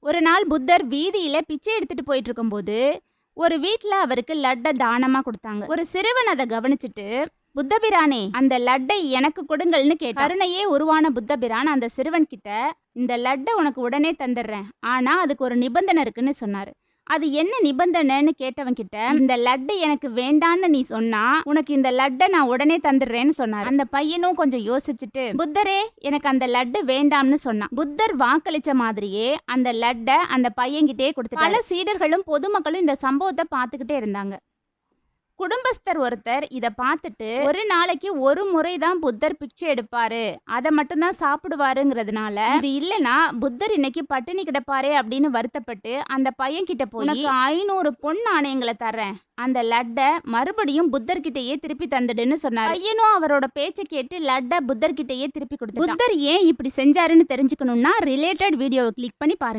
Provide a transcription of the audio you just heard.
ஒரு நாள் புத்தர் வீதியில பிச்சை எடுத்துட்டு போயிட்டு இருக்கும்போது ஒரு வீட்ல அவருக்கு லட்டை தானமா கொடுத்தாங்க. ஒரு சிறுவன் அதை கவனிச்சுட்டு, புத்தபிரானே, அந்த லட்டை எனக்கு கொடுங்கள்னு கேட்டான். கருணையே உருவான புத்தபிரான் அந்த சிறுவன் கிட்ட, இந்த லட்டை உனக்கு உடனே தந்துடுறேன், ஆனா அதுக்கு ஒரு நிபந்தனை இருக்குன்னு சொன்னாரு. அது என்ன நிபந்தனைன்னு கேட்டவன் கிட்ட, இந்த லட்டு எனக்கு வேண்டான்னு நீ சொன்னா உனக்கு இந்த லட்டை நான் உடனே தந்துடுறேன்னு சொன்னார். அந்த பையனும் கொஞ்சம் யோசிச்சுட்டு, புத்தரே, எனக்கு அந்த லட்டு வேண்டாம்னு சொன்னான். புத்தர் வாக்களிச்ச மாதிரியே அந்த லட்டை அந்த பையன்கிட்டே கொடுத்து பல சீடர்களும் பொதுமக்களும் இந்த சம்பவத்தை பார்த்துக்கிட்டே இருந்தாங்க. குடும்பஸ்தர் ஒருத்தர் இதை பார்த்துட்டு, ஒரு நாளைக்கு ஒரு முறை தான் புத்தர் பிச்சை எடுப்பாரு, அதை மட்டும்தான் சாப்பிடுவாருங்கிறதுனால இது இல்லைன்னா புத்தர் இன்னைக்கு பட்டினி கிடப்பாரே அப்படின்னு வருத்தப்பட்டு அந்த பையன் கிட்ட போய் 500 பொன் நாணயங்களை தர்றேன், அந்த லட்டை மறுபடியும் புத்தர்கிட்டயே திருப்பி தந்துடுன்னு சொன்னார். பையனும் அவரோட பேச்சை கேட்டு லட்டை புத்தர்கிட்டயே திருப்பி கொடுத்து. புத்தர் ஏன் இப்படி செஞ்சாருன்னு தெரிஞ்சுக்கணும்னா ரிலேட்டட் வீடியோவை கிளிக் பண்ணி பாருங்க.